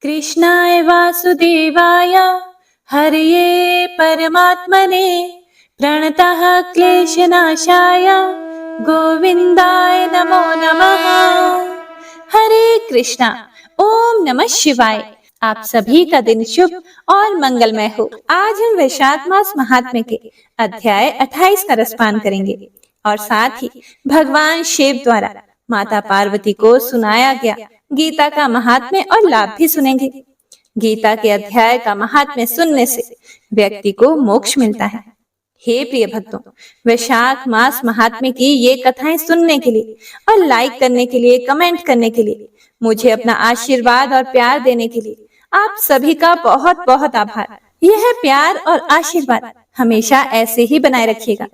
कृष्णाय वासुदेवाय हरये परमात्मने प्रणतः क्लेशनाशाय गोविंदाय नमो नमः। हरे कृष्णा। ओम नमः शिवाय। आप सभी का दिन शुभ और मंगलमय हो। आज हम वैशाख मास महात्म्य के अध्याय 28 का रसपान करेंगे और साथ ही भगवान शिव द्वारा माता पार्वती को सुनाया गया गीता का महात्म्य और लाभ भी सुनेंगे। गीता के अध्याय का महात्म्य सुनने से व्यक्ति को मोक्ष मिलता है। हे प्रिय भक्तों, वैशाख मास महात्म्य की ये कथाएं सुनने के लिए और लाइक करने के लिए, कमेंट करने के लिए, मुझे अपना आशीर्वाद और प्यार देने के लिए आप सभी का बहुत बहुत आभार। यह प्यार और आशीर्वाद हमेशा ऐसे ही बनाए रखिएगा।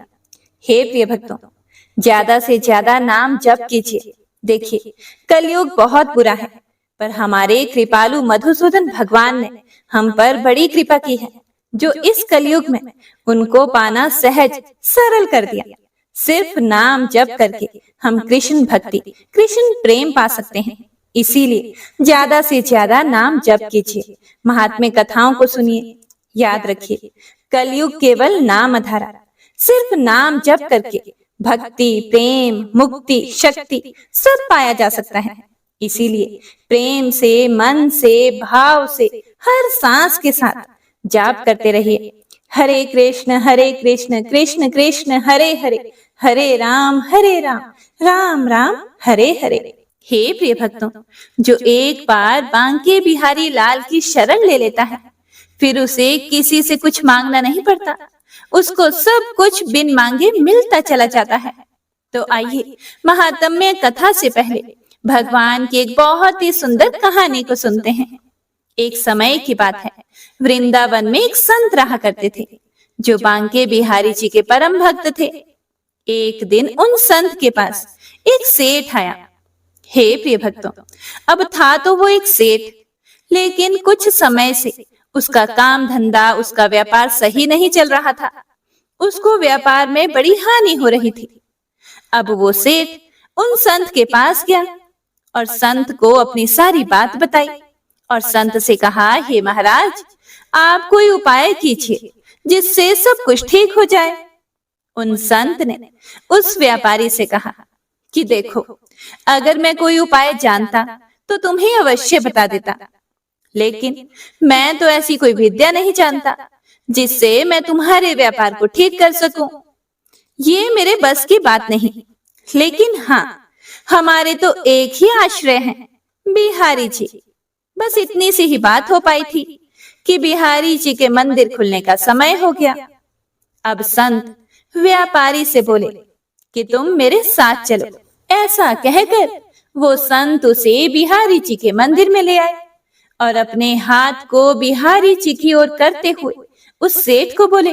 हे प्रिय भक्तों, ज्यादा से ज्यादा नाम जप कीजिए। देखिए, कलयुग बहुत बुरा है, पर हमारे कृपालु मधुसूदन भगवान ने हम पर बड़ी कृपा की है, जो इस कलयुग में उनको पाना सहज सरल कर दिया। सिर्फ नाम जप करके हम कृष्ण भक्ति, कृष्ण प्रेम पा सकते हैं। इसीलिए ज्यादा से ज्यादा नाम जप कीजिए, महात्म्य कथाओं को सुनिए। याद रखिए, कलयुग केवल नाम आधारा। सिर्फ नाम जप करके भक्ति, प्रेम, मुक्ति, शक्ति सब पाया जा सकता है। इसीलिए प्रेम से, मन से, भाव से, हर सांस के साथ जाप करते रहिए। हरे कृष्ण कृष्ण कृष्ण हरे हरे, हरे राम राम राम हरे हरे। हे प्रिय भक्तों, जो एक बार बांके बिहारी लाल की शरण ले लेता है, फिर उसे किसी से कुछ मांगना नहीं पड़ता। उसको सब कुछ बिन मांगे मिलता चला जाता है। तो आइए महात्म्य कथा से पहले भगवान की एक बहुत ही सुंदर कहानी को सुनते हैं। एक समय की बात है, वृंदावन में एक संत रहा करते थे, जो बांके बिहारी जी के परम भक्त थे। एक दिन उन संत के पास एक सेठ आया। हे प्रिय भक्तों, अब था तो वो एक सेठ, लेकिन कुछ समय से उसका काम धंधा, उसका व्यापार सही नहीं चल रहा था। उसको व्यापार में बड़ी हानि हो रही थी। अब वो सेठ उन संत के पास गया और संत को अपनी सारी बात बताई और संत से कहा, हे महाराज, आप कोई उपाय कीजिए जिससे सब कुछ ठीक हो जाए। उन संत ने उस व्यापारी से कहा कि देखो, अगर मैं कोई उपाय जानता तो तुम्हें अवश्य बता देता, लेकिन मैं तो ऐसी कोई विद्या नहीं जानता जिससे मैं तुम्हारे व्यापार को ठीक कर सकूं। ये मेरे बस की बात नहीं। लेकिन हाँ, हमारे तो एक ही आश्रय है, बिहारी जी। बस इतनी सी ही बात हो पाई थी कि बिहारी जी के मंदिर खुलने का समय हो गया। अब संत व्यापारी से बोले कि तुम मेरे साथ चलो। ऐसा कहकर वो संत उसे बिहारी जी के मंदिर में ले आए और अपने हाथ को बिहारी जी की ओर करते हुए उस सेठ को बोले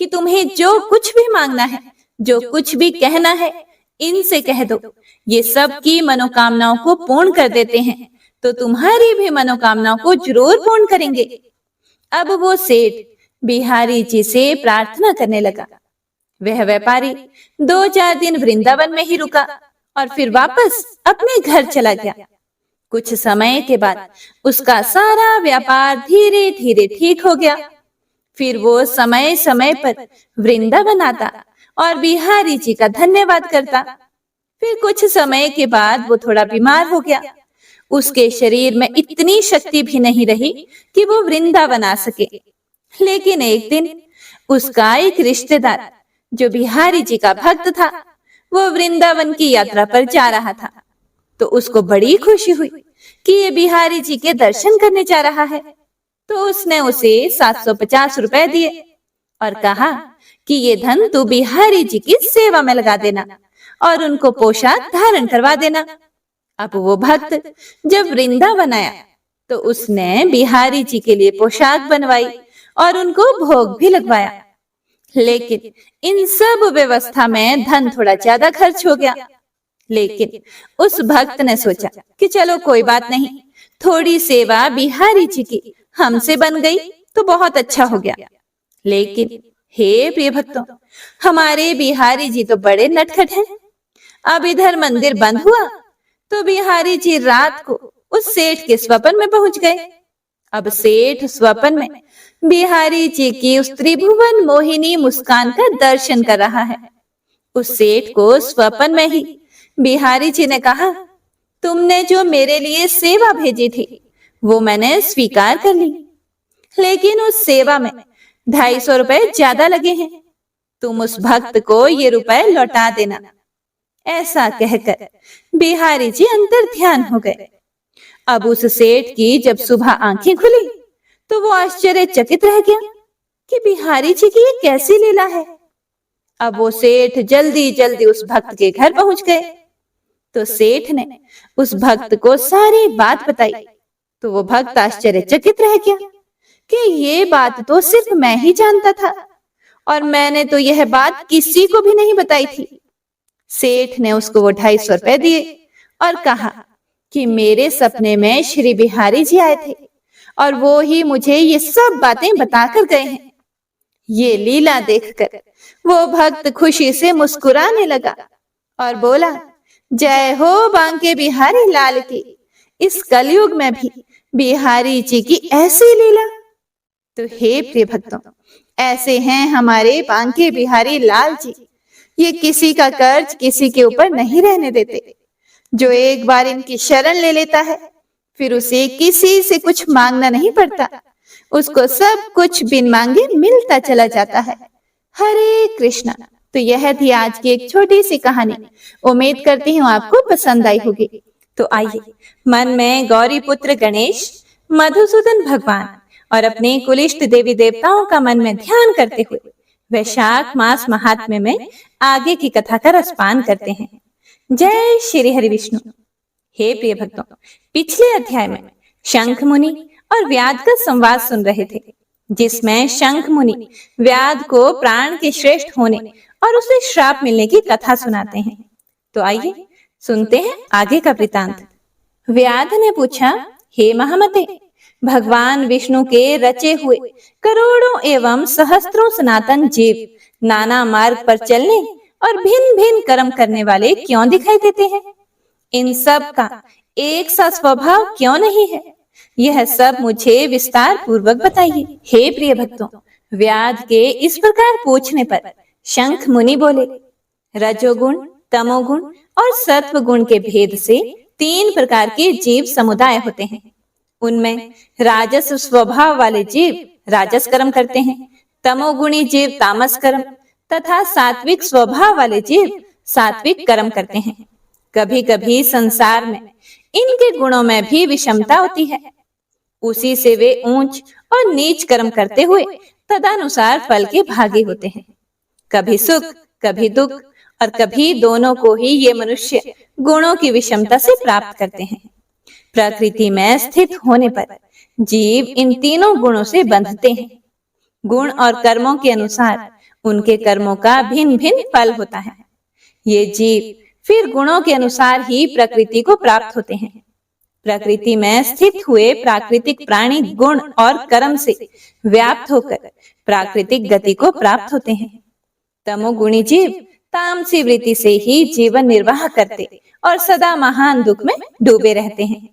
कि तुम्हें जो कुछ भी मांगना है, जो कुछ भी कहना है, इनसे कह दो। ये सब की मनोकामनाओं को पूर्ण कर देते हैं, तो तुम्हारी भी मनोकामनाओं को जरूर पूर्ण करेंगे। अब वो सेठ बिहारी जी से प्रार्थना करने लगा। वह व्यापारी 2-4 दिन वृंदावन में ही रुका और फिर वापस अपने घर चला गया। कुछ समय के बाद उसका सारा व्यापार धीरे धीरे ठीक हो गया। फिर वो समय समय पर वृंदावन आता और बिहारी जी का धन्यवाद करता। फिर कुछ समय के बाद वो थोड़ा बीमार हो गया। उसके शरीर में इतनी शक्ति भी नहीं रही कि वो वृंदावन आ सके। लेकिन एक दिन उसका एक रिश्तेदार, जो बिहारी जी का भक्त था, वो वृंदावन की यात्रा पर जा रहा था। तो उसको बड़ी खुशी हुई कि ये बिहारी जी के दर्शन करने जा रहा है। तो उसने उसे 750 रुपए दिए और कहा कि ये धन तू बिहारी जी की सेवा में लगा देना और उनको पोशाक धारण करवा देना। अब वो भक्त जब वृंदावन आया तो उसने बिहारी जी के लिए पोशाक बनवाई और उनको भोग भी लगवाया। लेकिन इन सब व्यवस्था में धन थोड़ा ज्यादा खर्च हो गया। लेकिन उस भक्त ने सोचा कि चलो कोई बात नहीं, थोड़ी सेवा बिहारी जी की हमसे बन गई तो बहुत अच्छा हो गया। लेकिन हे प्रिय भक्तों, हमारे बिहारी जी तो बड़े नटखट हैं। अब इधर मंदिर बंद हुआ तो बिहारी जी रात को उस सेठ के स्वप्न में पहुंच गए अब सेठ स्वप्न में बिहारी जी की उस त्रिभुवन मोहिनी मुस्कान का दर्शन कर रहा है। उस सेठ को स्वप्न में ही बिहारी जी ने कहा, तुमने जो मेरे लिए सेवा भेजी थी वो मैंने स्वीकार कर ली, लेकिन उस सेवा में 250 रुपए ज्यादा लगे हैं। तुम उस भक्त को ये रुपए लौटा देना। ऐसा कहकर बिहारी जी अंतर ध्यान हो गए। अब उस सेठ की जब सुबह आंखें खुली तो वो आश्चर्यचकित रह गया कि बिहारी जी की ये कैसी लीला है। अब वो सेठ जल्दी जल्दी उस भक्त के घर पहुंच गए। तो सेठ ने उस भक्त को सारी बात बताई। तो वो भक्त आश्चर्यचकित रह गया कि ये बात तो सिर्फ मैं ही जानता था और मैंने तो यह बात किसी को भी नहीं बताई थी। सेठ ने उसको वो 250 रुपए दिए और कहा कि मेरे सपने में श्री बिहारी जी आए थे और वो ही मुझे ये सब बातें बताकर गए हैं। ये लीला देखकर वो भक्त खुशी से मुस्कुराने लगा और बोला, जय हो बांके बिहारी लाल की। इस कलयुग में भी बिहारी जी की ऐसी लीला। तो हे प्रिय भक्तों, ऐसे हैं हमारे बांके बिहारी लाल जी। ये किसी का कर्ज किसी के ऊपर नहीं रहने देते। जो एक बार इनकी शरण ले लेता है फिर उसे किसी से कुछ मांगना नहीं पड़ता, उसको सब कुछ बिन मांगे मिलता चला जाता है। हरे कृष्णा। तो यह थी आज की एक छोटी सी कहानी। उम्मीद करती हूँ आपको पसंद आई होगी। तो आइए मन में गौरी पुत्र गणेश, मधुसूदन भगवान और अपने कुलिष्ट देवी देवताओं का मन में ध्यान करते हुए वैशाख मास महात्म्य में आगे की कथा का रसपान करते हैं। जय श्री हरि विष्णु। हे प्रिय भक्तों, पिछले अध्याय में शंख मुनि और व्याध का संवाद सुन रहे थे, जिसमें शंख मुनि व्याध को प्राण के श्रेष्ठ होने और उसे श्राप मिलने की कथा सुनाते हैं। तो आइए सुनते हैं आगे का वृतांत। व्याध ने पूछा, हे महामते, भगवान विष्णु के रचे हुए करोड़ों एवं सहस्त्रों सनातन जीव नाना मार्ग पर चलने और भिन्न भिन्न कर्म करने वाले क्यों दिखाई देते हैं? इन सब का एक सा स्वभाव क्यों नहीं है? यह सब मुझे विस्तार पूर्वक बताइए। हे प्रिय भक्तों, व्याध के इस प्रकार पूछने पर शंख मुनि बोले, रजोगुण, तमोगुण और सत्व गुण के भेद से 3 प्रकार के जीव समुदाय होते हैं। उनमें राजस स्वभाव वाले जीव राजस कर्म करते हैं, तमोगुणी जीव तामस कर्म तथा सात्विक स्वभाव वाले जीव सात्विक कर्म करते हैं। कभी कभी संसार में इनके गुणों में भी विषमता होती है, उसी से वे ऊंच और नीच कर्म करते हुए तदनुसार फल के भागी होते हैं। कभी सुख कभी दुख और कभी दोनों को ही ये मनुष्य गुणों की विषमता से प्राप्त करते हैं। प्रकृति में स्थित होने पर जीव इन तीनों गुणों से बंधते हैं। गुण और कर्मों के अनुसार उनके कर्मों का भिन्न भिन्न फल होता है। ये जीव फिर गुणों के अनुसार ही प्रकृति को प्राप्त होते हैं। प्रकृति में स्थित हुए प्राकृतिक प्राणी गुण और कर्म से व्याप्त होकर प्राकृतिक गति को प्राप्त होते हैं। तमोगुणी जीव तामसी वृत्ति से ही जीवन निर्वाह करते और सदा महान दुख में डूबे रहते हैं।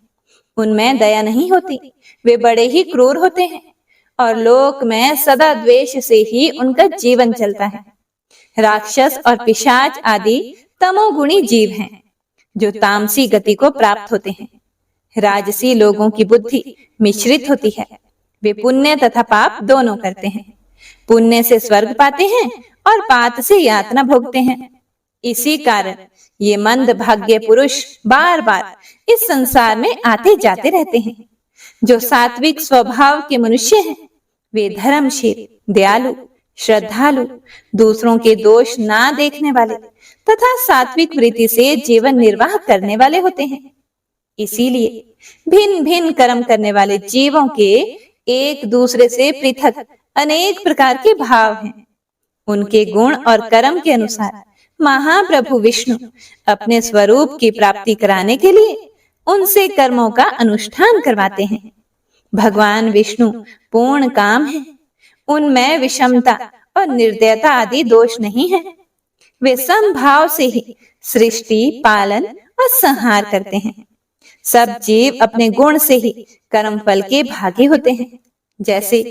उनमें दया नहीं होती, वे बड़े ही क्रूर होते हैं और लोक में सदा द्वेष से ही उनका जीवन चलता है। राक्षस और पिशाच आदि तमोगुणी जीव हैं जो तामसी गति को प्राप्त होते हैं। राजसी लोगों की बुद्धि मिश्रित होती है, वे पुण्य तथा पाप दोनों करते हैं। पुण्य से स्वर्ग पाते हैं और पाप से यातना भोगते हैं। इसी कारण ये मंद भाग्य पुरुष बार बार इस संसार में आते जाते रहते हैं। जो सात्विक स्वभाव के मनुष्य हैं वे धर्मशील, दयालु, श्रद्धालु, दूसरों के दोष ना देखने वाले तथा सात्विक वृत्ति से जीवन निर्वाह करने वाले होते हैं। इसीलिए भिन्न भिन्न कर्म करने वाले जीवों के एक दूसरे से पृथक अनेक प्रकार के भाव हैं। उनके गुण और कर्म के अनुसार महाप्रभु विष्णु अपने स्वरूप की प्राप्ति कराने के लिए उनसे कर्मों का अनुष्ठान करवाते हैं। भगवान विष्णु पूर्ण काम है, उनमें विषमता और निर्दयता आदि दोष नहीं है। वे समभाव से ही सृष्टि, पालन और संहार करते हैं। सब जीव अपने गुण से ही कर्म फल के भागी होते हैं। जैसे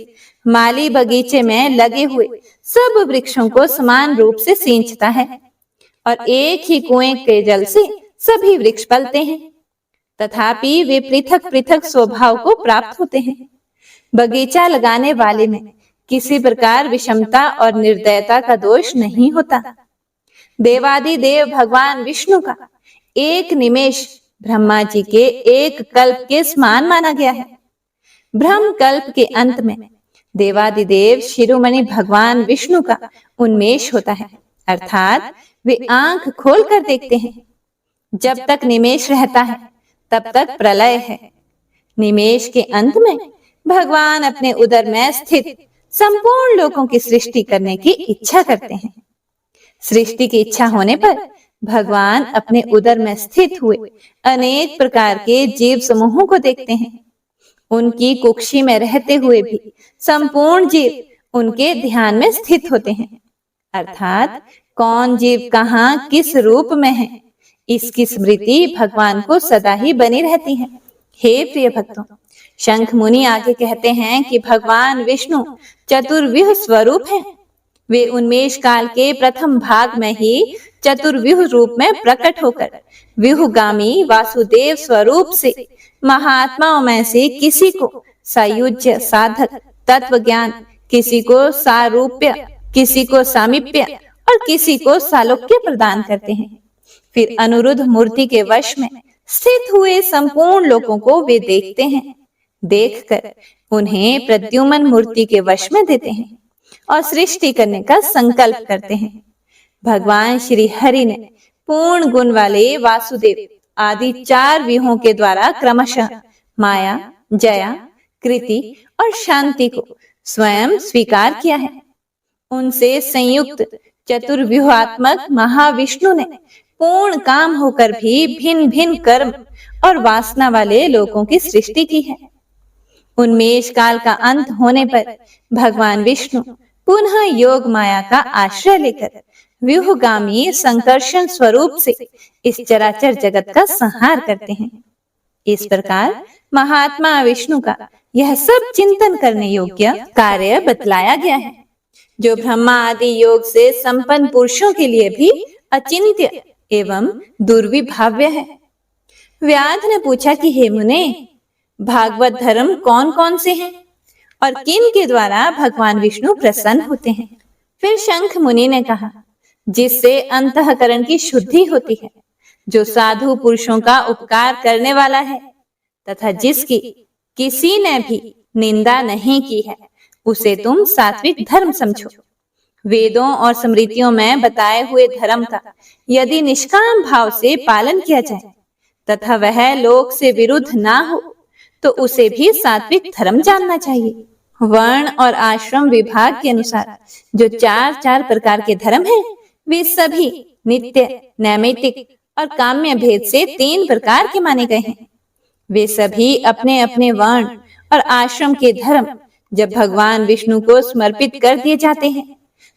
माली बगीचे में लगे हुए सब वृक्षों को समान रूप से सींचता है और एक ही कुएं के जल से सभी वृक्ष पलते हैं, तथापि वे पृथक पृथक स्वभाव को प्राप्त होते हैं। बगीचा लगाने वाले में किसी प्रकार विषमता और निर्दयता का दोष नहीं होता। देवादिदेव भगवान विष्णु का एक निमेष ब्रह्मा जी के एक कल्प के समान माना गया है। ब्रह्म कल्प के अंत में देवादिदेव शिरोमणि भगवान विष्णु का उन्मेष होता है, अर्थात वे आंख खोल कर देखते हैं। जब तक निमेष रहता है तब तक प्रलय है। निमेष के अंत में भगवान अपने उदर में स्थित संपूर्ण लोकों की सृष्टि करने की इच्छा करते हैं। सृष्टि की इच्छा होने पर भगवान अपने उदर में स्थित हुए अनेक प्रकार के जीव समूहों को देखते हैं। उनकी कुक्षी में रहते हुए भी संपूर्ण जीव उनके ध्यान में स्थित होते हैं, अर्थात कौन जीव कहाँ किस रूप में है, इसकी स्मृति भगवान को सदा ही बनी रहती है। हे प्रिय भक्तों, शंख मुनि आगे कहते हैं कि भगवान विष्णु चतुर्व्यूह स्वरूप हैं। वे उन्मेष काल के प्रथम भाग में ही चतुर्व्यूह रूप में प्रकट होकर व्यूहगामी वासुदेव स्वरूप से महात्माओं में से किसी को सायुज्य साधक तत्व ज्ञान, किसी को सारूप्य, किसी को सामीप्य और किसी को सालोक्य प्रदान करते हैं। फिर अनुरुद्ध मूर्ति के वश में स्थित हुए संपूर्ण लोगों को वे देखते हैं। देखकर उन्हें प्रद्युम्न मूर्ति के वश में देते हैं और सृष्टि करने का संकल्प करते हैं। भगवान श्री हरि ने पूर्ण गुण वाले वासुदेव आदि 4 व्यूहों के द्वारा क्रमशः माया, जया, कृति और शांति को स्वयं स्वीकार किया है। उनसे संयुक्त चतुर्व्यूहात्मक महाविष्णु ने पूर्ण काम होकर भी भिन्न भिन्न कर्म और वासना वाले लोगों की सृष्टि की है। उन्मेष काल का अंत होने पर भगवान विष्णु पुनः योग माया का आश्रय लेकर व्यूहगामी संकर्षण स्वरूप से इस चराचर जगत का संहार करते हैं। इस प्रकार महात्मा विष्णु का यह सब चिंतन करने योग्य कार्य बतलाया गया है, जो ब्रह्मा आदि योग से संपन्न पुरुषों के लिए भी अचिंत्य एवं दुर्विभाव्य है। व्याध ने पूछा कि हे मुने, भागवत धर्म कौन कौन से हैं और किन के द्वारा भगवान विष्णु प्रसन्न होते हैं? फिर शंख मुनि ने कहा, जिससे अंतःकरण की शुद्धि होती है, जो साधु पुरुषों का उपकार करने वाला है तथा जिसकी किसी ने भी निंदा नहीं की है, उसे तुम सात्विक धर्म समझो। वेदों और स्मृतियों में बताए हुए धर्म का यदि निष्काम भाव से पालन किया जाए तथा वह लोक से विरुद्ध ना हो तो उसे भी सात्विक धर्म जानना चाहिए। वर्ण और आश्रम विभाग के अनुसार जो 4 प्रकार के धर्म हैं, वे सभी नित्य, नैमित्तिक और काम्य भेद से 3 प्रकार के माने गए हैं। वे सभी अपने अपने वर्ण और आश्रम के धर्म जब भगवान विष्णु को समर्पित कर दिए जाते हैं,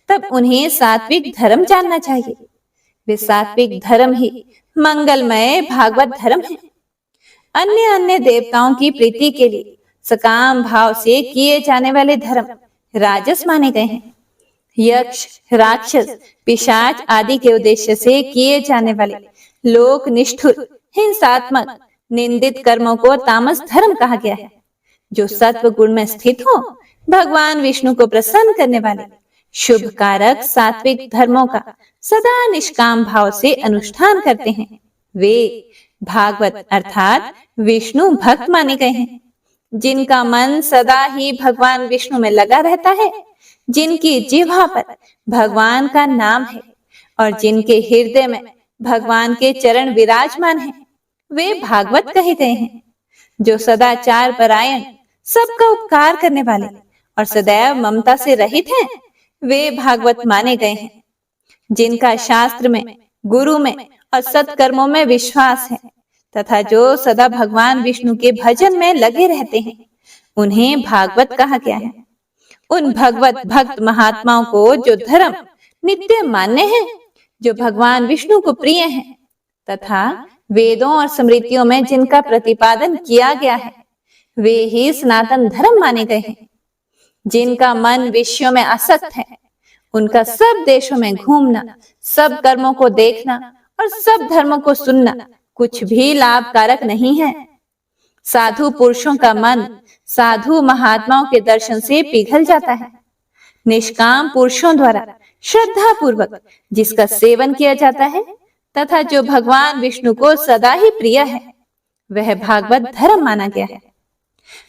तब उन्हें सात्विक धर्म जानना चाहिए। वे सात्विक धर्म ही मंगलमय भागवत धर्म है। अन्य अन्य देवताओं की प्रीति के लिए सकाम भाव से किए जाने वाले धर्म राजस माने गए हैं। यक्ष, राक्षस, पिशाच आदि के उद्देश्य से किए जाने वाले लोक निष्ठुर, हिंसात्मक, निंदित कर्मों को तामस धर्म कहा गया है। जो सत्व गुण में स्थित हो, भगवान विष्णु को प्रसन्न करने वाले शुभ कारक सात्विक धर्मों का सदा निष्काम भाव से अनुष्ठान करते हैं, वे भागवत अर्थात विष्णु भक्त माने गए हैं। जिनका मन सदा ही भगवान विष्णु में लगा रहता है, जिनकी जिह्वा पर भगवान का नाम है और जिनके हृदय में भगवान के चरण विराजमान हैं, वे भागवत कहे गए हैं। जो सदाचार परायण, सबका उपकार करने वाले और सदैव ममता से रहित हैं, वे भागवत माने गए हैं। जिनका शास्त्र में, गुरु में और सत्कर्मों में विश्वास है तथा जो सदा भगवान विष्णु के भजन में लगे रहते हैं, उन्हें भागवत कहा गया है। उन भगवत भक्त महात्माओं को जो धर्म नित्य मान्य हैं, जो भगवान विष्णु को प्रिय हैं तथा वेदों और स्मृतियों में जिनका प्रतिपादन किया गया है वे ही सनातन धर्म माने गए हैं। जिनका मन विषयों में आसक्त है उनका सब देशों में घूमना, सब कर्मों को देखना और सब धर्मों को सुनना कुछ भी लाभकारक नहीं है। साधु पुरुषों का मन साधु महात्माओं के दर्शन से पिघल जाता है। निष्काम पुरुषों द्वारा श्रद्धा पूर्वक जिसका सेवन किया जाता है तथा जो भगवान विष्णु को सदा ही प्रिय है वह भागवत धर्म माना गया है।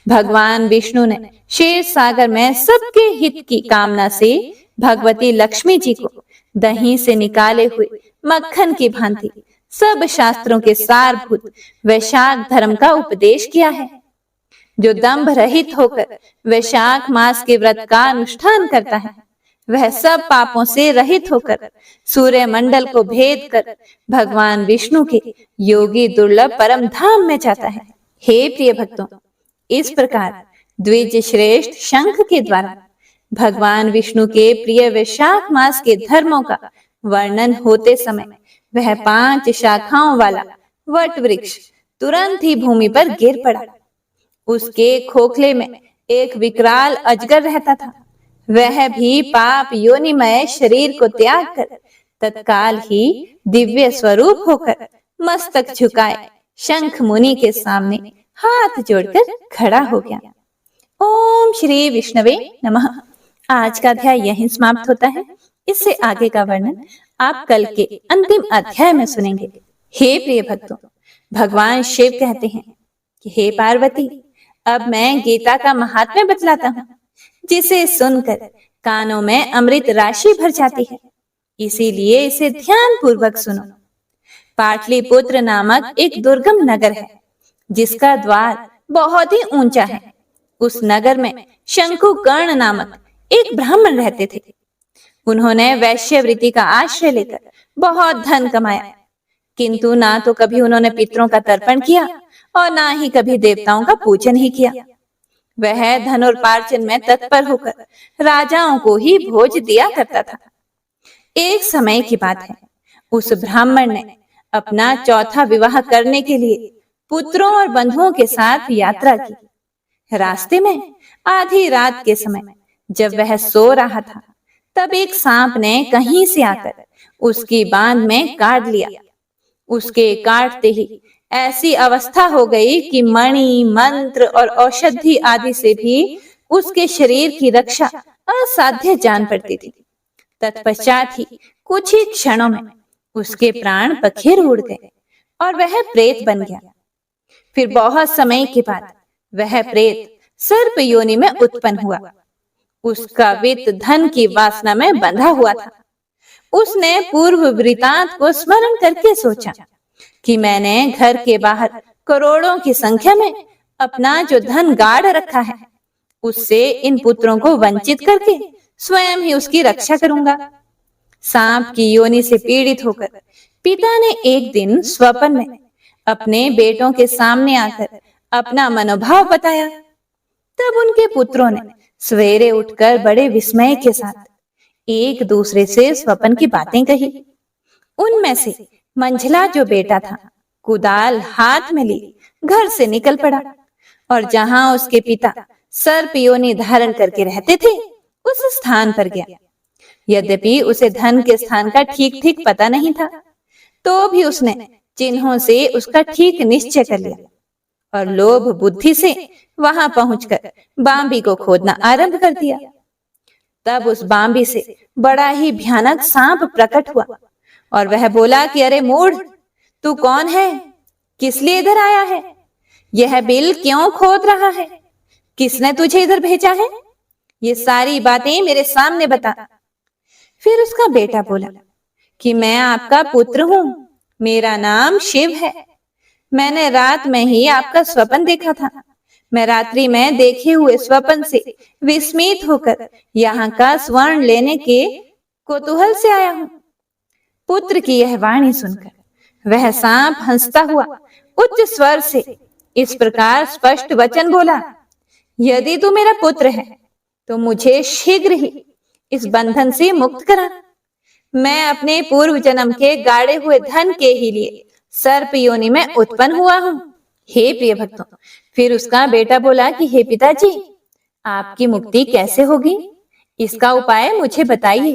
भगवान विष्णु ने क्षीर सागर में सबके हित की कामना से भगवती लक्ष्मी जी को दही से निकाले हुए मक्खन की भांति सब शास्त्रों के सारभूत वैशाख धर्म का उपदेश किया है। जो दंभ रहित होकर वैशाख मास के व्रत का अनुष्ठान करता है वह सब पापों से रहित होकर सूर्य मंडल को भेद कर भगवान विष्णु के योगी दुर्लभ परम धाम में जाता है। हे प्रिय भक्तों, इस प्रकार द्विज श्रेष्ठ शंख के द्वारा भगवान विष्णु के प्रिय वैशाख मास के धर्मों का वर्णन होते समय वह 5 शाखाओं वाला वट वृक्ष तुरंत ही भूमि पर गिर पड़ा। उसके खोखले में एक विकराल अजगर रहता था। वह भी पाप योनिमय शरीर को त्याग कर तत्काल ही दिव्य स्वरूप होकर मस्तक झुकाए शंख मुनि के सामने हाथ जोड़कर खड़ा हो गया। ओम श्री विष्णवे नमः। आज का अध्याय यहीं समाप्त होता है। इससे आगे का वर्णन आप कल के अंतिम अध्याय में सुनेंगे। हे प्रिय भक्तों, भगवान शिव कहते हैं कि हे पार्वती, अब मैं गीता का महात्म्य बतलाता हूँ जिसे सुनकर कानों में अमृत राशि भर जाती है, इसीलिए इसे ध्यान पूर्वक सुनो। पाटलिपुत्र नामक एक दुर्गम नगर है जिसका द्वार बहुत ही ऊंचा है। उस नगर में शंकुकर्ण नामक एक ब्राह्मण रहते थे। उन्होंने वैश्यवृत्ति का आश्रय लेकर बहुत धन कमाया, किंतु ना तो कभी उन्होंने पितरों का तर्पण किया और ना ही कभी देवताओं का पूजन ही किया। वह धनुर्पार्जन में तत्पर होकर राजाओं को ही भोज दिया करता था। एक समय की बात है, उस ब्राह्मण ने अपना चौथा विवाह करने के लिए पुत्रों और बंधुओं के साथ यात्रा की। रास्ते में आधी रात के समय जब वह सो रहा था तब एक सांप ने कहीं से आकर उसकी बांध में काट लिया। उसके काटते ही ऐसी अवस्था हो गई कि मणि, मंत्र और औषधि आदि से भी उसके शरीर की रक्षा असाध्य जान पड़ती थी। तत्पश्चात ही कुछ ही क्षणों में उसके प्राण पखेर उड़ गए और वह प्रेत बन गया। फिर बहुत समय के बाद वह प्रेत सर्प योनि में उत्पन्न हुआ। उसका वित्त धन की वासना में बंधा हुआ था। उसने पूर्व वृतांत को स्मरण करके सोचा कि मैंने घर के बाहर करोड़ों की संख्या में अपना जो धन गाड़ रखा है उससे इन पुत्रों को वंचित करके स्वयं ही उसकी रक्षा करूंगा। सांप की योनि से पीड़ित होकर पिता ने एक दिन स्वप्न में अपने बेटों के सामने आकर अपना मनोभाव बताया। तब उनके पुत्रों ने सवेरे उठकर बड़े विस्मय के साथ एक दूसरे से स्वप्न की बातें कही। उनमें से मंझला जो बेटा था कुदाल हाथ में ली घर से निकल पड़ा और जहां उसके पिता सर्प योनि धारण करके रहते थे उस स्थान पर गया। यद्यपि उसे धन के स्थान का ठीक ठीक पता नहीं था, तो भी उसने चिन्हों से उसका ठीक निश्चय कर लिया और लोभ बुद्धि से वहां पहुंचकर बांबी को खोदना आरंभ कर दिया। तब उस बांबी से बड़ा ही भयानक सांप प्रकट हुआ और वह बोला कि अरे मूढ़, तू कौन है? किस लिए इधर आया है? यह बिल क्यों खोद रहा है? किसने तुझे इधर भेजा है? ये सारी बातें मेरे सामने बता। फिर उसका बेटा बोला कि मैं आपका पुत्र हूं, मेरा नाम शिव है। मैंने रात में ही आपका स्वप्न देखा था। मैं रात्रि में देखे हुए स्वप्न से विस्मित होकर यहाँ का स्वर्ण लेने के कौतूहल से आया हूँ। पुत्र की यह वाणी सुनकर वह सांप हंसता हुआ उच्च स्वर से इस प्रकार स्पष्ट वचन बोला, यदि तू मेरा पुत्र है तो मुझे शीघ्र ही इस बंधन से मुक्त करा। मैं अपने पूर्व जन्म के गाड़े हुए धन के ही लिए सर्प योनि में उत्पन्न हुआ हूँ। हे प्रिय भक्तों, फिर उसका बेटा बोला कि हे पिताजी, आपकी मुक्ति कैसे होगी, इसका उपाय मुझे बताइए,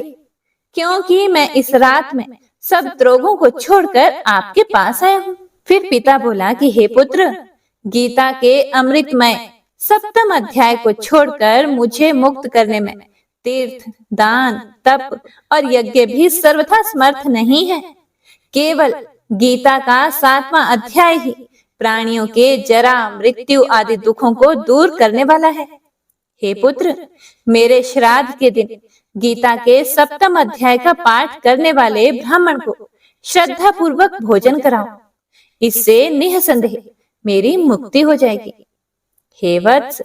क्योंकि मैं इस रात में सब द्रोगों को छोड़कर आपके पास आया हूँ। फिर पिता बोला कि हे पुत्र, गीता के अमृतमय सप्तम अध्याय को छोड़कर मुझे मुक्त करने में तीर्थ, दान, तप और यज्ञ भी सर्वथा समर्थ नहीं है। केवल गीता का 7वां अध्याय ही प्राणियों के जरा, मृत्यु आदि दुखों को दूर करने वाला है। हे पुत्र, मेरे श्राद्ध के दिन गीता के सप्तम अध्याय का पाठ करने वाले ब्राह्मण को श्रद्धा पूर्वक भोजन कराओ, इससे निःसंदेह मेरी मुक्ति हो जाएगी। हे वत्स,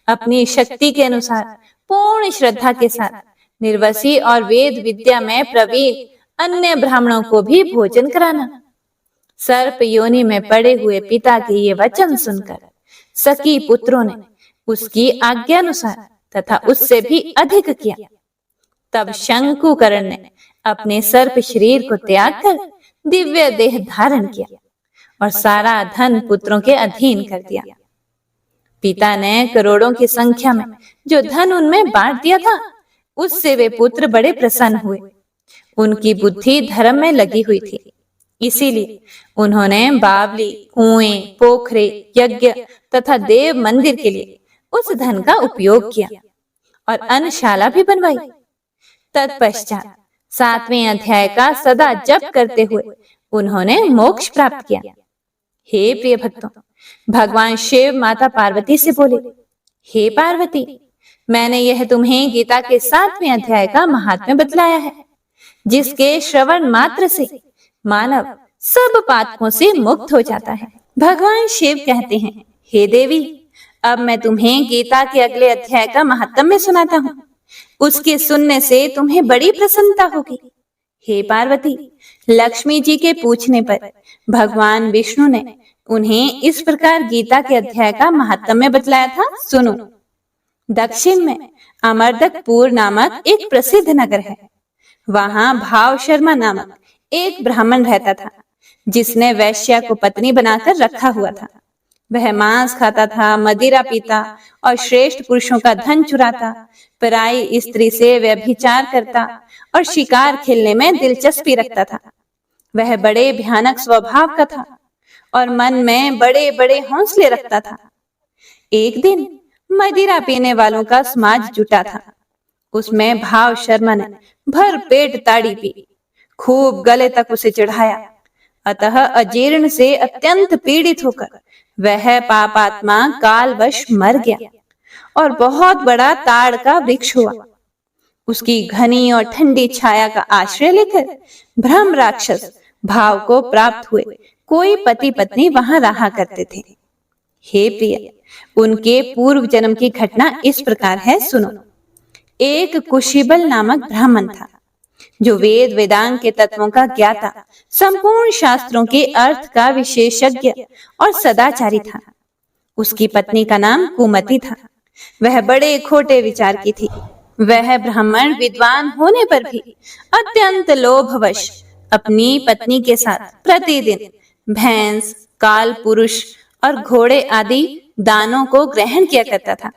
अपनी शक्ति के अनुसार पूर्ण श्रद्धा के साथ निर्वसी और वेद विद्या में प्रवीण अन्य ब्राह्मणों को भी भोजन कराना। सर्प योनि में पड़े हुए पिता के ये वचन सुनकर सखी पुत्रों ने उसकी आज्ञा अनुसार तथा उससे भी अधिक किया। तब शंकुकर्ण ने अपने सर्प शरीर को त्याग कर दिव्य देह धारण किया और सारा धन पुत्रों के अधीन कर दिया। पिता ने करोड़ों की संख्या में जो धन उनमें बांट दिया था, उससे वे पुत्र बड़े प्रसन्न हुए। उनकी बुद्धि धर्म में लगी हुई थी, इसीलिए उन्होंने बावली, कुएं, पोखरे, यज्ञ तथा देव मंदिर के लिए उस धन का उपयोग किया और अन्नशाला भी बनवाई। तत्पश्चात 7वें अध्याय का सदा जप करते हुए उन्होंने मोक्ष प्राप्त किया। हे प्रिय भक्तों, भगवान शिव माता पार्वती से बोले, हे पार्वती, मैंने यह तुम्हें गीता के 7वें अध्याय का महात्म्य बतलाया है, जिसके श्रवण मात्र से मानव सब पातकों से मुक्त हो जाता है। भगवान शिव कहते हैं, हे देवी, अब मैं तुम्हें गीता के अगले अध्याय का महात्म्य सुनाता हूँ। उसके सुनने से तुम्हें बड़ी प्रसन्नता होगी। हे पार्वती, लक्ष्मी जी के पूछने पर भगवान विष्णु ने उन्हें इस प्रकार गीता के अध्याय का महात्म्य बतलाया था, सुनो। दक्षिण में अमरदकपुर नामक एक प्रसिद्ध नगर है। वहां भाव शर्मा नामक एक ब्राह्मण रहता था, जिसने वैश्या को पत्नी बनाकर रखा हुआ था। वह मांस खाता था, मदिरा पीता और श्रेष्ठ पुरुषों का धन चुराता, पराई स्त्री से व्यभिचार करता और शिकार खेलने में दिलचस्पी रखता था। वह बड़े भयानक स्वभाव का था और मन में बड़े बड़े हौसले रखता था। एक दिन मदिरा पीने वालों का समाज जुटा था। उसमें भाव शर्मा ने भर पेट ताड़ी पी, खूब गले तक उसे चढ़ाया। अतः अजीर्ण से अत्यंत पीड़ित होकर वह पापात्मा कालवश मर गया और बहुत बड़ा ताड़ का वृक्ष हुआ। उसकी घनी और ठंडी छाया का आश्रय लेकर ब्रह्म राक्षस भाव को प्राप्त हुए कोई पति पत्नी वहां रहा करते थे। हे प्रिय, उनके पूर्व जन्म की घटना इस प्रकार है, सुनो। एक कुशिबल नामक ब्राह्मण था, जो वेद वेदांग के तत्वों का ज्ञाता, संपूर्ण शास्त्रों के अर्थ का विशेषज्ञ और सदाचारी था। उसकी पत्नी का नाम कुमति था। वह बड़े खोटे विचार की थी। वह ब्राह्मण विद्वान होने पर भी अत्यंत लोभवश अपनी पत्नी के साथ प्रतिदिन भैंस, काल पुरुष और घोड़े आदि दानों को ग्रहण किया करता था,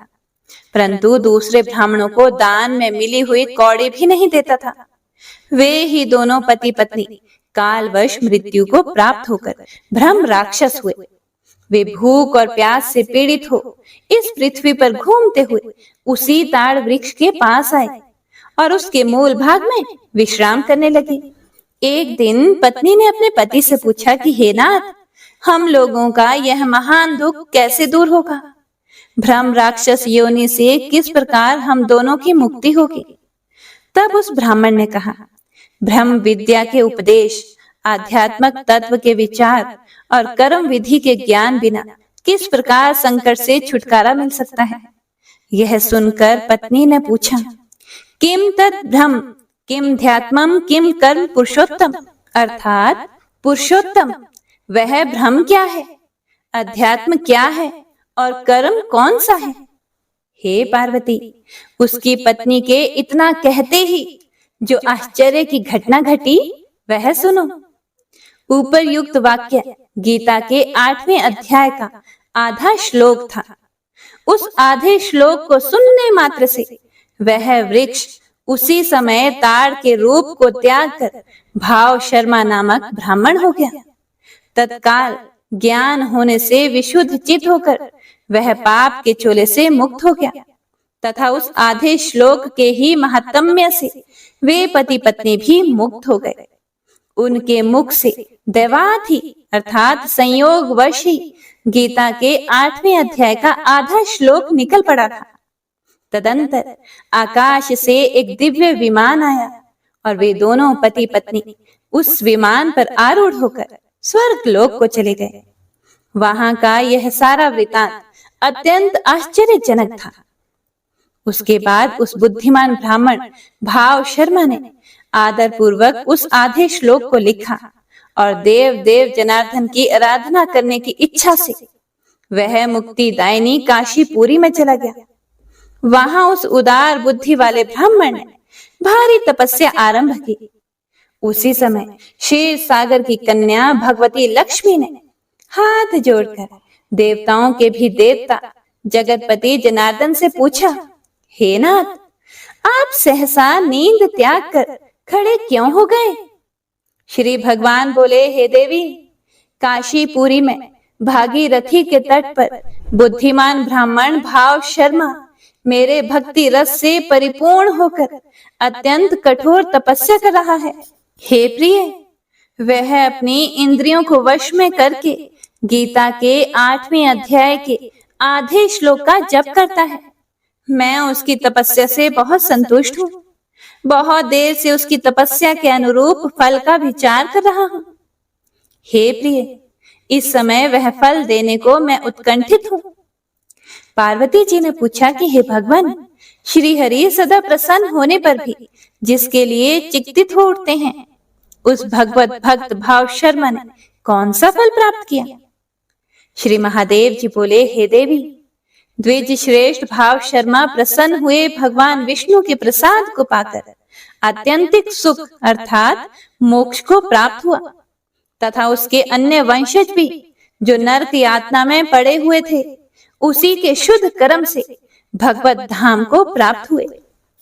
परंतु दूसरे ब्राह्मणों को दान में मिली हुई कौड़ी भी नहीं देता था। वे ही दोनों पति पत्नी कालवश मृत्यु को प्राप्त होकर ब्रह्म राक्षस हुए। वे भूख और प्यास से पीड़ित हो इस पृथ्वी पर घूमते हुए उसी ताड़ वृक्ष के पास आए और उसके मूल भाग में विश्राम करने लगे। एक दिन पत्नी ने अपने पति से पूछा कि हे नाथ, हम लोगों का यह महान दुख कैसे दूर होगा? ब्रह्म राक्षस योनि से किस प्रकार हम दोनों की मुक्ति होगी? तब उस ब्राह्मण ने कहा, ब्रह्म विद्या के उपदेश, आध्यात्मिक तत्व के विचार और कर्म विधि के ज्ञान बिना किस प्रकार संकट से छुटकारा मिल सकता है? यह सुनकर पत्नी ने पूछा, किम तत् ब्रह्म, किम ध्यात्मम, किम कर्म पुरुषोत्तम, अर्थात पुरुषोत्तम वह ब्रह्म क्या है, अध्यात्म क्या है और कर्म कौन सा है? हे पार्वती, उसकी पत्नी के इतना कहते ही जो आश्चर्य की घटना घटी वह सुनो। ऊपरयुक्त वाक्य गीता के 8वें अध्याय का आधा श्लोक था। उस आधे श्लोक को सुनने मात्र से वह वृक्ष उसी समय ताड़ के रूप को त्याग कर भाव शर्मा नामक ब्राह्मण हो गया। तत्काल ज्ञान होने से विशुद्ध चित होकर वह पाप के चोले से मुक्त हो गया तथा उस आधे श्लोक के ही महात्म्य से वे पति पत्नी भी मुक्त हो गए। उनके मुख से दैवाधि अर्थात संयोग वश ही गीता के 8वें अध्याय का आधा श्लोक निकल पड़ा था। तदंतर आकाश से एक दिव्य विमान आया और वे दोनों पति पत्नी उस विमान पर आरूढ़ होकर स्वर्ग लोक को चले गए। वहां का यह सारा वृतांत अत्यंत आश्चर्यजनक था। उसके बाद उस बुद्धिमान ब्राह्मण भाव शर्मा ने आदर पूर्वक उस आधे श्लोक को लिखा और देव देव जनार्दन की आराधना करने की इच्छा से वह मुक्तिदायिनी काशीपुरी में चला गया। वहां उस उदार बुद्धि वाले ब्राह्मण ने भारी तपस्या आरंभ की। उसी समय क्षीर सागर की कन्या भगवती लक्ष्मी ने हाथ जोड़कर देवताओं के भी देवता जगतपति जनार्दन से पूछा, हे नाथ, आप सहसा नींद त्याग कर खड़े क्यों हो गए? श्री भगवान बोले, हे देवी, काशीपुरी में भागीरथी के तट पर बुद्धिमान ब्राह्मण भाव शर्मा मेरे भक्ति रस से परिपूर्ण होकर अत्यंत कठोर तपस्या कर रहा है। हे प्रिय, वह अपनी इंद्रियों को वश में करके गीता के 8वें अध्याय के आधे श्लोक का जप करता है। मैं उसकी तपस्या से बहुत संतुष्ट हूँ। बहुत देर से उसकी तपस्या के अनुरूप फल का विचार कर रहा हूँ। हे प्रिय, इस समय वह फल देने को मैं उत्कंठित हूँ। पार्वती जी ने पूछा कि हे भगवान, श्री हरि सदा प्रसन्न होने पर भी जिसके लिए चिंतित हो उठते हैं, उस भगवत भक्त भाव शर्मा ने कौन सा फल प्राप्त किया? श्री महादेव जी बोले, हे देवी, द्विज श्रेष्ठ भाव शर्मा प्रसन्न हुए भगवान विष्णु के प्रसाद को पाकर आत्यंतिक सुख अर्थात मोक्ष को प्राप्त हुआ तथा उसके अन्य वंशज भी जो नरक यातना में पड़े हुए थे, उसी के शुद्ध कर्म से भगवत धाम को प्राप्त हुए।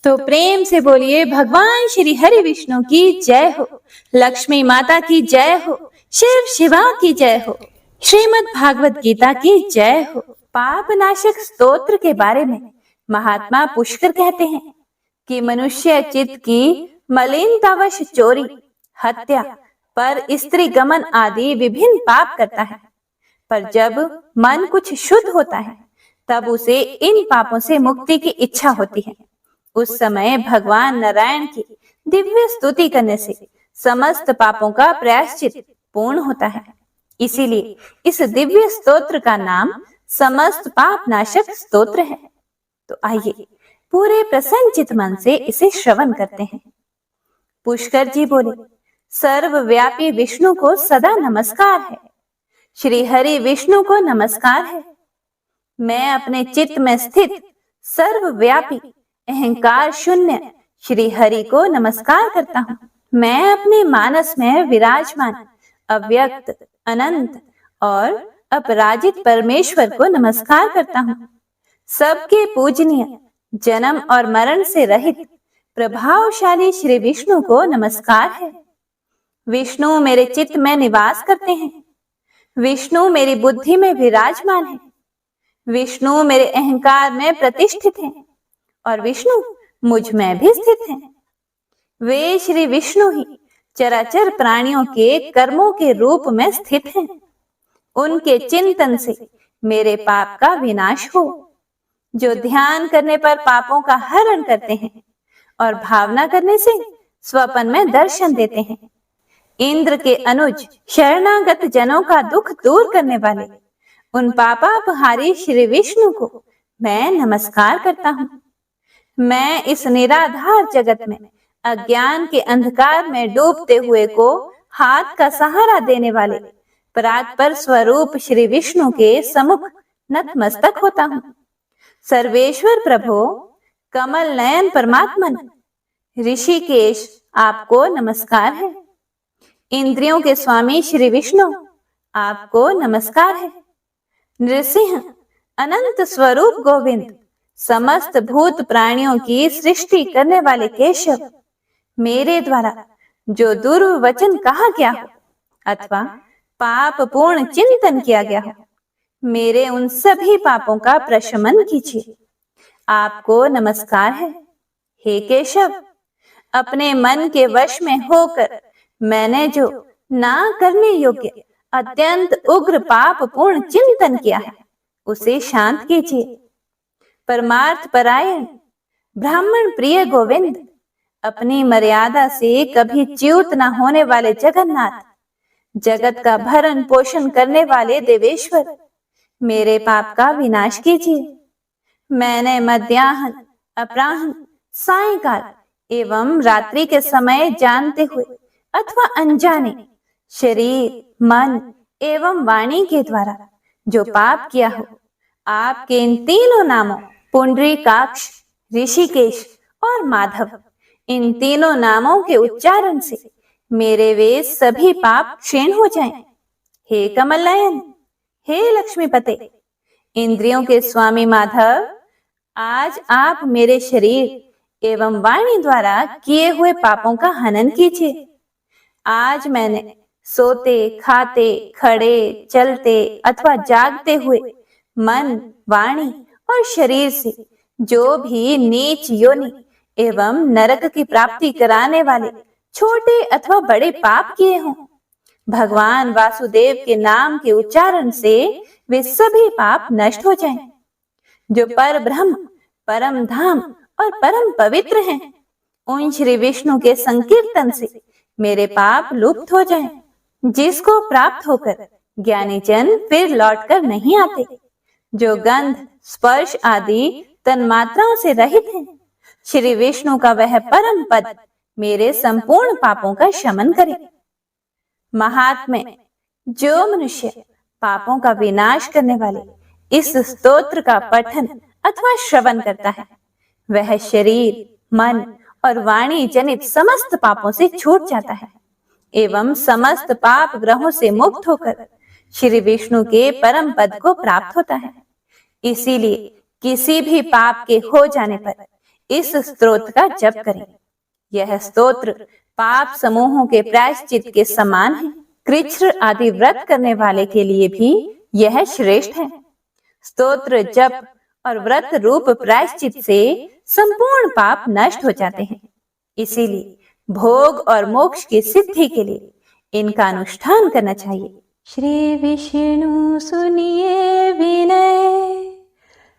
तो प्रेम से बोलिए, भगवान श्री हरि विष्णु की जय हो, लक्ष्मी माता की जय हो, शिव शिवा की जय हो, श्रीमद् भागवत गीता की जय हो। पाप नाशक स्तोत्र के बारे में महात्मा पुष्कर कहते हैं कि मनुष्य चित्त की मलिनतावश चोरी, हत्या, पर स्त्री गमन आदि विभिन्न पाप करता है, पर जब मन कुछ शुद्ध होता है तब उसे इन पापों से मुक्ति की इच्छा होती है। उस समय भगवान नारायण की दिव्य स्तुति करने से समस्त पापों का प्रायश्चित पूर्ण होता है। इसीलिए इस दिव्य स्तोत्र का नाम समस्त पाप नाशक स्तोत्र है। तो आइए पूरे प्रसन्नचित मन से इसे श्रवण करते हैं। पुष्कर जी बोले, सर्वव्यापी विष्णु को सदा नमस्कार है। श्री हरि विष्णु को नमस्कार है। मैं अपने चित्त में स्थित सर्वव्यापी अहंकार शून्य श्री हरि को नमस्कार करता हूँ। मैं अपने मानस में विराजमान अव्यक्त, अनंत और अपराजित परमेश्वर को नमस्कार करता हूँ। सबके पूजनीय, जन्म और मरण से रहित प्रभावशाली श्री विष्णु को नमस्कार है। विष्णु मेरे चित्त में निवास करते हैं। विष्णु मेरी बुद्धि में विराजमान है। विष्णु मेरे अहंकार में प्रतिष्ठित हैं और विष्णु मुझ में भी स्थित हैं। वे श्री विष्णु ही चराचर प्राणियों के कर्मों के रूप में स्थित हैं। उनके चिंतन से मेरे पाप का विनाश हो। जो ध्यान करने पर पापों का हरण करते हैं और भावना करने से स्वप्न में दर्शन देते हैं। इंद्र के अनुज शरणागत जनों का दुख दूर करने वाले उन पापापहारी श्री विष्णु को मैं नमस्कार करता हूँ। मैं इस निराधार जगत में अज्ञान के अंधकार में डूबते हुए को हाथ का सहारा देने वाले परात्पर स्वरूप श्री विष्णु के सम्मुख नतमस्तक होता हूँ। सर्वेश्वर प्रभो, कमल नयन परमात्मन, ऋषिकेश, आपको नमस्कार है। इंद्रियों के स्वामी श्री विष्णु, आपको नमस्कार है। नृसिंह, अनंत स्वरूप गोविंद, समस्त भूत प्राणियों की सृष्टि करने वाले केशव, मेरे द्वारा जो दुर्वचन कहा गया हो अथवा पाप पूर्ण चिंतन किया गया हो, मेरे उन सभी पापों का प्रशमन कीजिए। आपको नमस्कार है। हे केशव, अपने मन के वश में होकर मैंने जो ना करने योग्य अत्यंत उग्र पाप पूर्ण चिंतन किया है, उसे शांत कीजिए। परमार्थ परायण ब्राह्मण प्रिय गोविंद, अपनी मर्यादा से कभी च्युत न होने वाले जगन्नाथ, जगत का भरण पोषण करने वाले देवेश्वर, मेरे पाप का विनाश कीजिए। मैंने मध्याह्न, अपराह्न, सायंकाल एवं रात्रि के समय जानते हुए अथवा अनजाने शरीर, मन एवं वाणी के द्वारा जो पाप किया हो, आपके इन तीनों नामों पुंडरीकाक्ष, ऋषिकेश और माधव, इन तीनों नामों के उच्चारण से मेरे वे सभी पाप क्षीण हो जाएं। हे कमल नयन, हे लक्ष्मीपते, इंद्रियों के स्वामी माधव, आज आप मेरे शरीर एवं वाणी द्वारा किए हुए पापों का हनन कीजिए। आज मैंने सोते, खाते, खड़े, चलते अथवा जागते हुए मन, वाणी और शरीर से जो भी नीच योनि एवं नरक की प्राप्ति कराने वाले छोटे अथवा बड़े पाप किए हों, भगवान वासुदेव के नाम के उच्चारण से वे सभी पाप नष्ट हो जाएं। जो पर ब्रह्म, परम धाम और परम पवित्र हैं, उन श्री विष्णु के संकीर्तन से मेरे पाप लुप्त हो जाएं, जिसको प्राप्त होकर ज्ञानी जन फिर लौटकर नहीं आते। जो गंध, स्पर्श आदि तन्मात्राओं से रहित हैं, श्री विष्णु का वह परम पद मेरे संपूर्ण पापों का शमन करे। महात्म्य, जो मनुष्य पापों का विनाश करने वाले इस स्तोत्र का पठन अथवा श्रवण करता है, वह शरीर, मन और वाणी जनित समस्त पापों से छूट जाता है एवं समस्त पाप ग्रहों से मुक्त होकर श्री विष्णु के परम पद को प्राप्त होता है। इसीलिए किसी भी पाप के हो जाने पर इस स्तोत्र का जप करें। यह स्तोत्र पाप समूहों के प्रायश्चित के समान है। कृच्छ्र आदि व्रत करने वाले के लिए भी यह श्रेष्ठ है। स्तोत्र, जप और व्रत रूप प्रायश्चित से संपूर्ण पाप नष्ट हो जाते हैं। इसीलिए भोग और मोक्ष की सिद्धि के लिए इनका अनुष्ठान करना चाहिए। श्री विष्णु सुनिए विनय,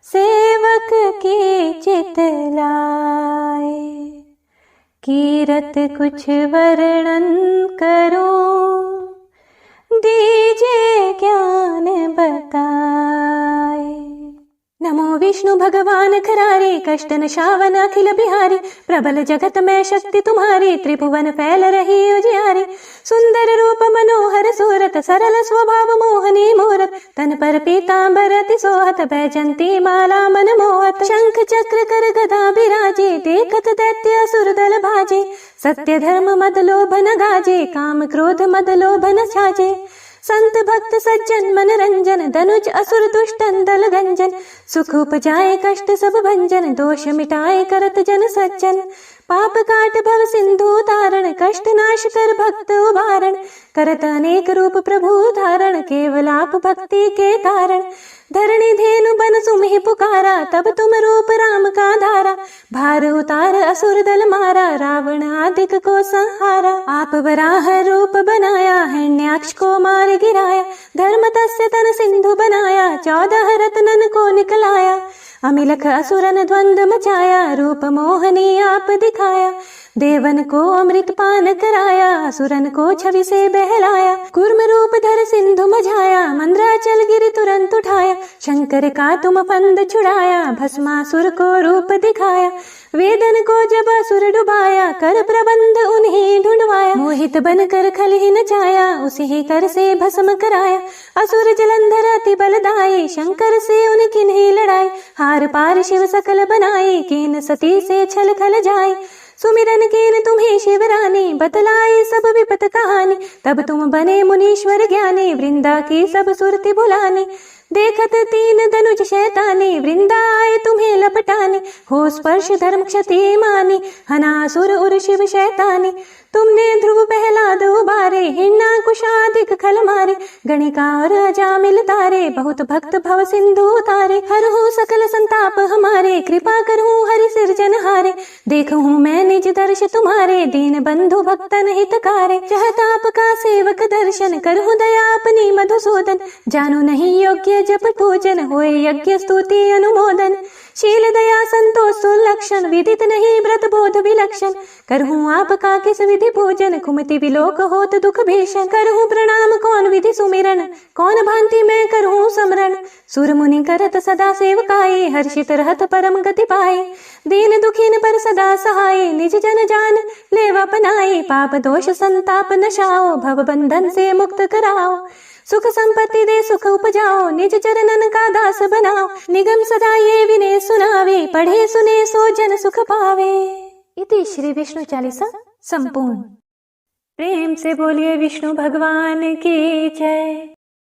सेवक की चित लाए, कीरत कुछ वर्णन करो, दीजिए ज्ञान बताए। नमो विष्णु भगवान खरारे, कष्ट नशावन अखिल बिहारी, प्रबल जगत में शक्ति तुम्हारी, त्रिभुवन फैल रही उजियारी। सुंदर रूप मनोहर सूरत, सरल स्वभाव मोहनी मूरत, तन पर पीतांबर अति सोहत, बैजंती माला मन मोहत। शंख चक्र कर गदा बिराजे, देखत दैत्य असुर दल भाजे। सत्य धर्म मद लोभ न गाजे, काम क्रोध मद लोभ न छाजे। संत भक्त सज्जन मन रंजन, धनुज असुर दुष्टन दल गंजन। सुख उपजाए कष्ट सब भंजन, दोष मिटाए करत जन सज्जन। पाप काट भव सिंधु तारण, कष्ट नाश कर भक्त उबारण। करत अनेक रूप प्रभु धारण, केवल आप भक्ति के कारण। धरणी धेनु बन सुमहि पुकारा, तब तुम रूप राम का धारा। भार उतार असुर दल मारा, रावण आदिक को संहारा। आप वराह रूप बनाया, हिरण्याक्ष को मार गिराया। धर्म तस्य तन सिंधु बनाया, 14 रत्नन को निकलाया। अमिलख असुरन द्वंद्व मचाया, रूप मोहनी आप दिखाया। देवन को अमृत पान कराया, असुरन को छवि से बहलाया। कूर्म रूप धर सिंधु मझाया, मंद्राचल गिरि तुरंत उठाया। शंकर का तुम फंद छुड़ाया, भस्मासुर को रूप दिखाया। वेदन को जब असुर डुबाया, कर प्रबंध उन्हें ढूंढवाया। मोहित बन कर खल ही नचाया, उसी ही कर से भस्म कराया। असुर जलंधर अति बलदाई, शंकर से उनकी नहीं लड़ाई। हार पार शिव सकल बनाई, कीन सती से छल खल जाई। सुमिरन कीन तुम्हें शिवरानी, बतलाई सब विपत कहानी। तब तुम बने मुनीश्वर ज्ञानी, वृंदा की सब सुरति भुलानी। देखत तीन धनुज शैतानी, वृंदा आए तुम्हें लपटानी। हो स्पर्श धर्म क्षति मानी, हनासुर उर शिव शैतानी। तुमने ध्रुव प्रहलाद उबारे, हिन्ना कुशादिक खल मारे। गणिका और अजामिल तारे, बहुत भक्त भव सिंधु उतारे। हरहु सकल संताप हमारे, कृपा करहूँ हरि सिरजन हारे। देखूँ मैं निज दर्श तुम्हारे, दीन बंधु भक्तन हितकारे। चाहता आपका सेवक दर्शन, करहूँ दया अपनी मधुसूदन। जानो नहीं योग्य जप पूजन, होए यज्ञ स्तुति अनुमोदन। शील दया संतोष सुलक्षण, विदित नहीं व्रत बोध विलक्षण। करहूँ आपका किस विधि पूजन, कुमति विलोक होत दुख भीषण। करहूँ प्रणाम कौन विधि सुमिरन, कौन भांति मैं करहूँ समरण। सुर मुनि करत सदा सेवकाई, हर्षित रहत परम गति पाए। दीन दुखीन पर सदा सहाय, निज जन जान लेवा पनाई। पाप दोष संताप नशाओ, भव बंधन से मुक्त कराओ। सुख संपत्ति दे सुख उपजाओ, निज चरणन का दास बनाओ। निगम सदा ये विनय सुनावे, पढ़े सुने सो जन सुख पावे। इति श्री विष्णु चालीसा संपूर्ण। प्रेम से बोलिए विष्णु भगवान की जय।